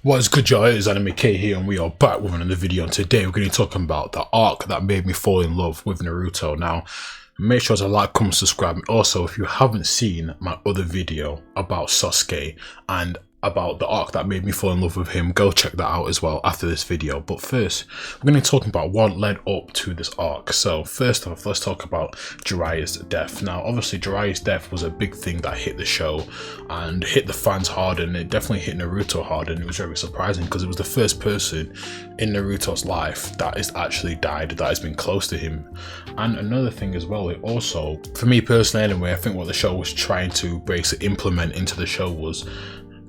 What is good, y'all? It is Anime K here, and we are back with another video. And today we're going to be talking about the arc that made me fall in love with Naruto. Now, make sure to like, comment, subscribe. And also, if you haven't seen my other video about Sasuke and about the arc that made me fall in love with him, go check that out as well after this video. But first, we're going to be talking about what led up to this arc. So first off, let's talk about Jiraya's death. Now, obviously, Jiraya's death was a big thing that hit the show and hit the fans hard, and it definitely hit Naruto hard, and it was very surprising because it was the first person in Naruto's life that has actually died, that has been close to him. And another thing as well, it also, for me personally anyway, I think what the show was trying to basically implement into the show was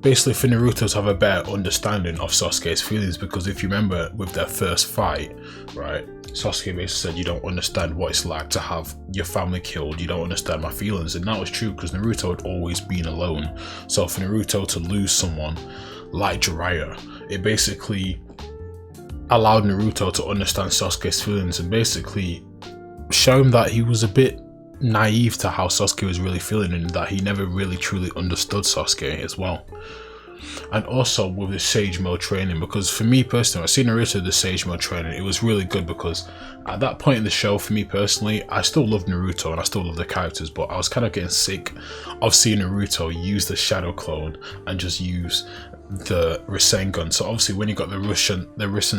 basically for Naruto to have a better understanding of Sasuke's feelings, because if you remember with their first fight, right, Sasuke basically said, you don't understand what it's like to have your family killed, you don't understand my feelings. And that was true because Naruto had always been alone. So for Naruto to lose someone like Jiraiya, it basically allowed Naruto to understand Sasuke's feelings and basically show him that he was a bit naive to how Sasuke was really feeling, and that he never really truly understood Sasuke as well. And also with the Sage Mode training, because for me personally, I seen Naruto the Sage Mode training, it was really good because at that point in the show, for me personally, I still love Naruto and I still love the characters, but I was kind of getting sick of seeing Naruto use the Shadow Clone and just use the Rasengan. So obviously when you got the Risen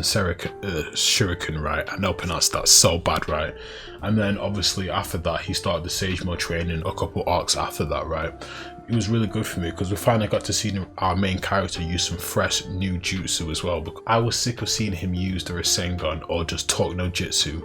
Shuriken, right, I know pronounced that so bad, right, and then obviously after that he started the Sage Mode training a couple arcs after that, right. It was really good for me because we finally got to see our main character use some fresh new jutsu as well, because I was sick of seeing him use the Rasengan or just talk no jutsu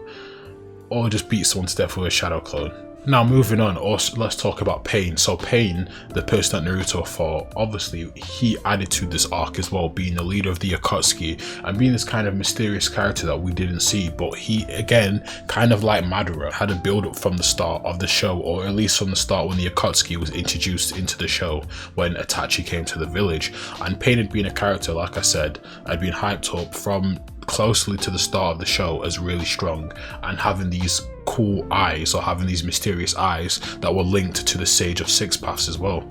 or just beat someone to death with a Shadow Clone. Now moving on, also let's talk about Pain. So Pain, the person that Naruto fought, obviously he added to this arc as well, being the leader of the Akatsuki and being this kind of mysterious character that we didn't see, but he again, kind of like Madara, had a build up from the start of the show, or at least from the start when the Akatsuki was introduced into the show when Itachi came to the village. And Pain had been a character, like I said, had been hyped up from closely to the start of the show as really strong, and having these cool eyes, or having these mysterious eyes that were linked to the Sage of Six Paths as well.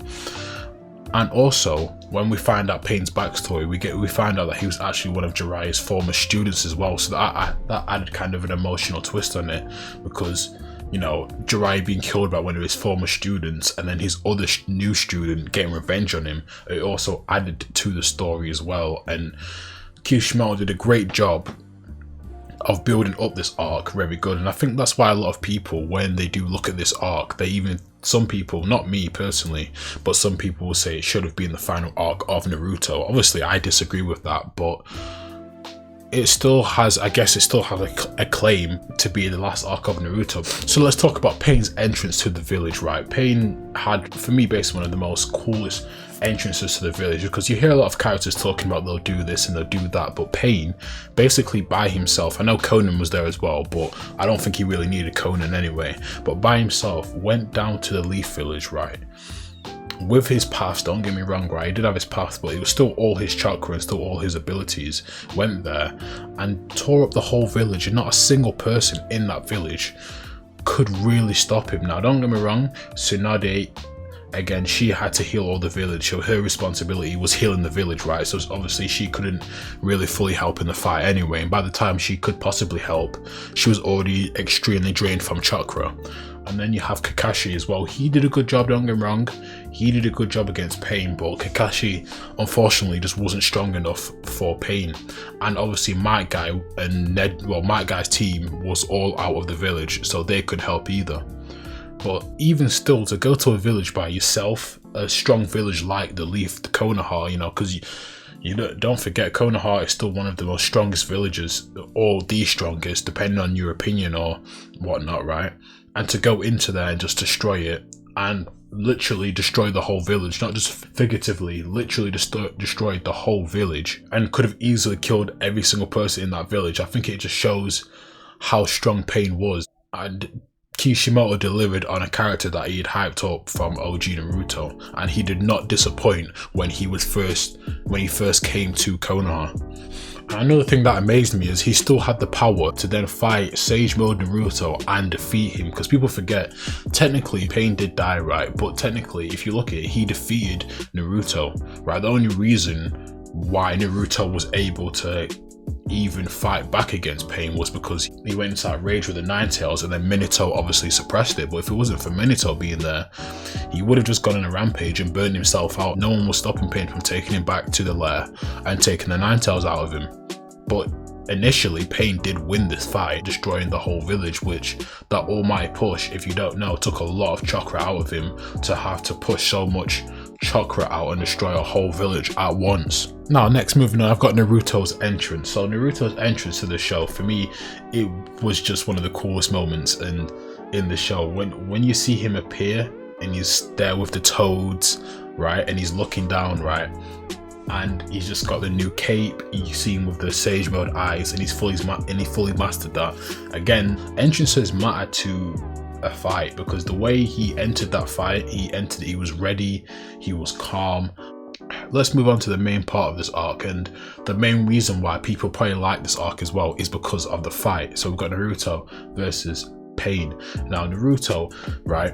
And also when we find out Pain's backstory, we find out that he was actually one of Jiraya's former students as well, so that added kind of an emotional twist on it, because you know, Jiraiya being killed by one of his former students and then his other new student getting revenge on him, it also added to the story as well. And Kishimoto did a great job of building up this arc very good, and I think that's why a lot of people, when they do look at this arc, some people, not me personally, but some people will say it should have been the final arc of Naruto. Obviously I disagree with that, but it still has, I guess it still has a claim to be the last arc of Naruto. So let's talk about Pain's entrance to the village, right? Pain had, for me, basically one of the most coolest entrances to the village, because you hear a lot of characters talking about they'll do this and they'll do that, but Pain basically by himself, I know Conan was there as well, but I don't think he really needed Conan anyway, but by himself went down to the Leaf Village, right, with his path. Don't get me wrong, right, he did have his path, but it was still all his chakra and still all his abilities. Went there and tore up the whole village, and not a single person in that village could really stop him. Now don't get me wrong, Tsunade, again, she had to heal all the village, so her responsibility was healing the village, right? So obviously she couldn't really fully help in the fight anyway, and by the time she could possibly help, she was already extremely drained from chakra. And then you have Kakashi as well. He did a good job, don't get me wrong, he did a good job against Pain, but Kakashi unfortunately just wasn't strong enough for Pain. And obviously Might Guy and Might Guy's team was all out of the village, so they could help either. But even still, to go to a village by yourself, a strong village like the Konoha, you know, because you don't forget, Konoha is still one of the most strongest villages, or the strongest, depending on your opinion or whatnot, right? And to go into there and just destroy it, and literally destroy the whole village, not just figuratively, literally destroyed the whole village, and could have easily killed every single person in that village. I think it just shows how strong Pain was. And Kishimoto delivered on a character that he had hyped up from OG Naruto, and he did not disappoint when he first came to Konoha. And another thing that amazed me is he still had the power to then fight Sage Mode Naruto and defeat him, because people forget, technically Pain did die, right, but technically if you look at it, he defeated Naruto, right? The only reason why Naruto was able to even fight back against Pain was because he went into that rage with the Nine Tails, and then Minato obviously suppressed it. But if it wasn't for Minato being there, he would have just gone on a rampage and burned himself out. No one was stopping Pain from taking him back to the lair and taking the Nine Tails out of him. But initially, Pain did win this fight, destroying the whole village, which that almighty push, if you don't know, took a lot of chakra out of him to have to push so much chakra out and destroy a whole village at once. Now, next, moving on, I've got Naruto's entrance. So Naruto's entrance to the show, for me, it was just one of the coolest moments in the show. When you see him appear and he's there with the toads, right, and he's looking down, right, and he's just got the new cape. You see him with the Sage Mode eyes, and he fully mastered that. Again, entrances matter to a fight, because the way he entered that fight, he was ready, he was calm. Let's move on to the main part of this arc, and the main reason why people probably like this arc as well is because of the fight. So we've got Naruto versus Pain. Now Naruto, right,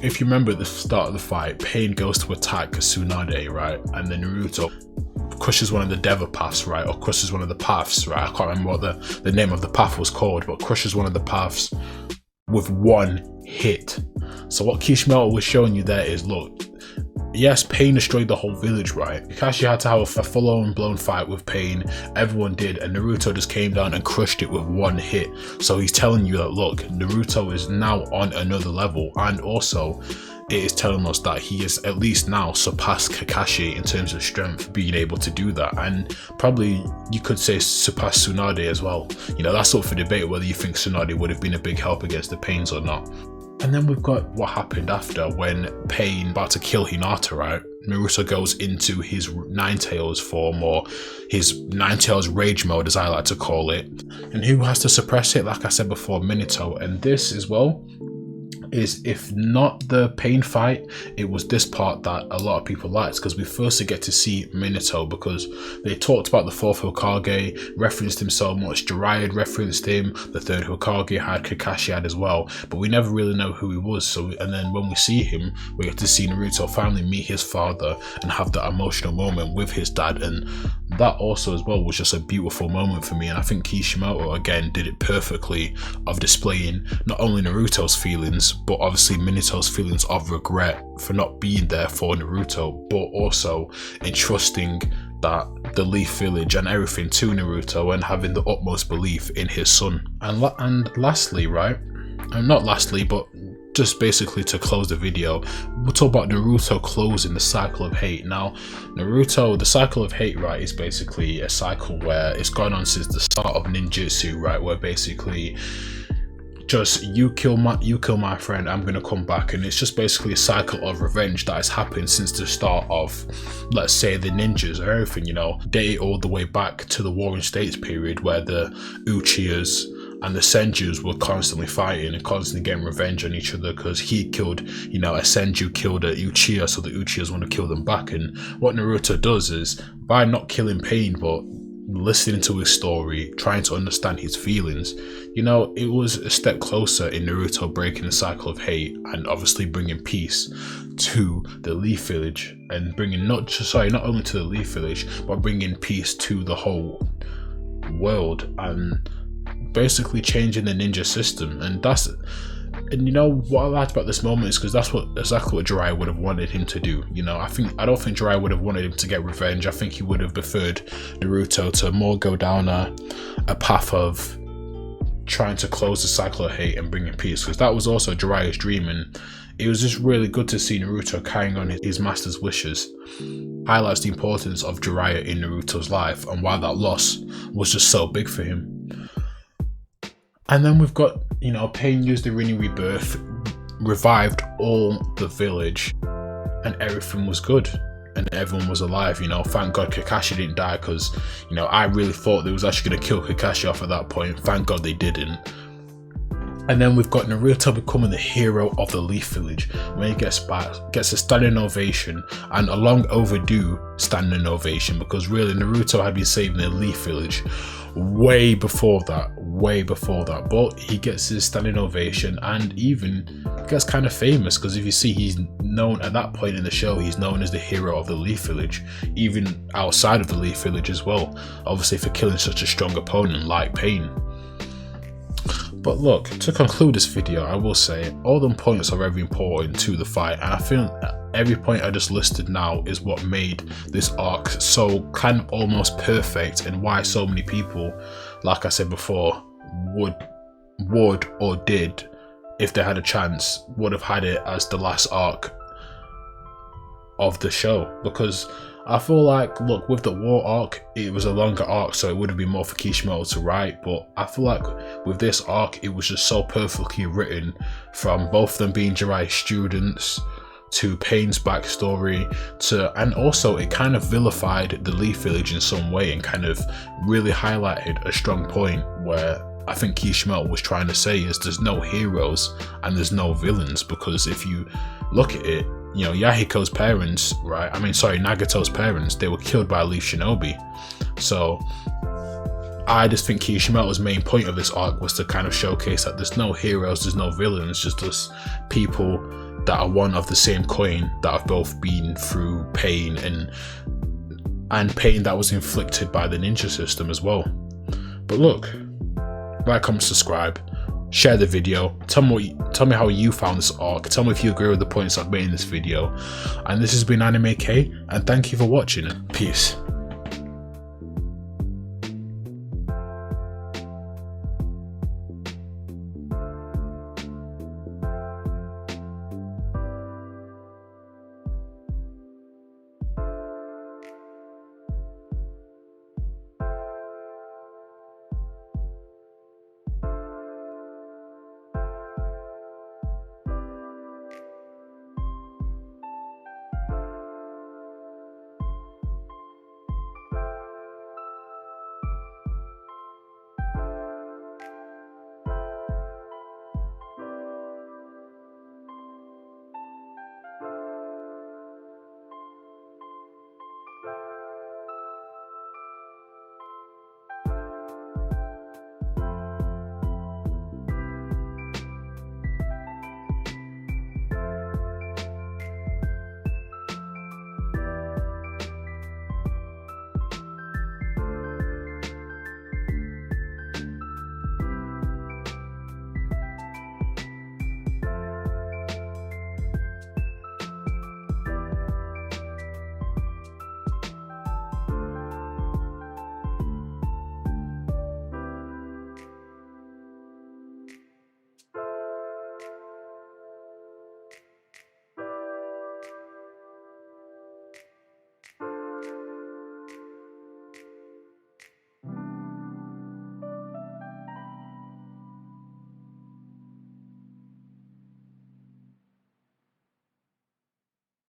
if you remember at the start of the fight, Pain goes to attack Tsunade, right, and then Naruto crushes one of the Deva paths, right, or crushes one of the paths, right, I can't remember what the name of the path was called, but crushes one of the paths with one hit. So what Kishimoto was showing you there is, look, yes, Pain destroyed the whole village, right? Kakashi had to have a full-on blown fight with Pain. Everyone did, and Naruto just came down and crushed it with one hit. So he's telling you that, look, Naruto is now on another level, and also it is telling us that he is at least now surpassed Kakashi in terms of strength, being able to do that, and probably you could say surpassed Tsunade as well. You know, that's up for debate whether you think Tsunade would have been a big help against the Pains or not. And then we've got what happened after, when Pain about to kill Hinata, right? Naruto goes into his Nine Tails form, or his Nine Tails rage mode, as I like to call it. And who has to suppress it? Like I said before, Minato. And this as well is, if not the Pain fight, it was this part that a lot of people liked, because we first get to see Minato, because they talked about the fourth Hokage, referenced him so much. Jiraiya had referenced him, the third Hokage had, Kakashi had as well, but we never really know who he was. So, and then when we see him, we get to see Naruto finally meet his father and have that emotional moment with his dad, and that also as well was just a beautiful moment for me. And I think Kishimoto again did it perfectly, of displaying not only Naruto's feelings, but obviously Minato's feelings of regret for not being there for Naruto, but also entrusting that the Leaf Village and everything to Naruto, and having the utmost belief in his son. And lastly, right, and not lastly, but just basically to close the video, we'll talk about Naruto closing the cycle of hate. Now, Naruto, the cycle of hate, right, is basically a cycle where it's gone on since the start of ninjutsu, right, where basically just you kill my friend, I'm gonna come back, and it's just basically a cycle of revenge that has happened since the start of, let's say, the ninjas or everything, you know, date all the way back to the Warring States period, where the Uchihas and the Senjus were constantly fighting and constantly getting revenge on each other, because he killed, you know, a Senju killed a Uchiha, so the Uchihas want to kill them back. And what Naruto does is, by not killing Pain but listening to his story, trying to understand his feelings, you know, it was a step closer in Naruto breaking the cycle of hate and obviously bringing peace to the Leaf Village, and bringing not only to the Leaf Village, but bringing peace to the whole world, and basically changing the ninja system. And you know what I liked about this moment is because that's exactly what Jiraiya would have wanted him to do. You know, I don't think Jiraiya would have wanted him to get revenge. I think he would have preferred Naruto to more go down a path of trying to close the cycle of hate and bringing peace, because that was also Jiraiya's dream. And it was just really good to see Naruto carrying on his master's wishes. Highlights the importance of Jiraiya in Naruto's life and why that loss was just so big for him. And then we've got, you know, Pain used the Rinne Rebirth, revived all the village, and everything was good. And everyone was alive, you know. Thank God Kakashi didn't die, because, you know, I really thought they was actually going to kill Kakashi off at that point. Thank God they didn't. And then we've got Naruto becoming the hero of the Leaf Village when he gets back, gets a standing ovation, and a long overdue standing ovation, because really Naruto had been saving the Leaf Village way before that, but he gets his standing ovation and even gets kind of famous, because if you see, he's known at that point in the show, he's known as the hero of the Leaf Village, even outside of the Leaf Village as well, obviously for killing such a strong opponent like Pain. But look, to conclude this video, I will say all them points are very important to the fight, and I feel every point I just listed now is what made this arc so kind of almost perfect, and why so many people, like I said before, would or did, if they had a chance, would have had it as the last arc of the show. Because I feel like, look, with the war arc, it was a longer arc, so it would have been more for Kishimoto to write, but I feel like with this arc, it was just so perfectly written, from both of them being Jiraiya's students, to Pain's backstory, and also it kind of vilified the Leaf Village in some way, and kind of really highlighted a strong point where I think Kishimoto was trying to say is there's no heroes and there's no villains, because if you look at it, you know, Yahiko's parents, right? I mean, sorry, Nagato's parents, they were killed by a Leaf Shinobi. So I just think Kishimoto's main point of this arc was to kind of showcase that there's no heroes, there's no villains, just us people that are one of the same coin, that have both been through pain and pain that was inflicted by the ninja system as well. But look, like, comment, subscribe, share the video, tell me how you found this arc, tell me if you agree with the points I've made in this video, and this has been Anime K, and thank you for watching. Peace.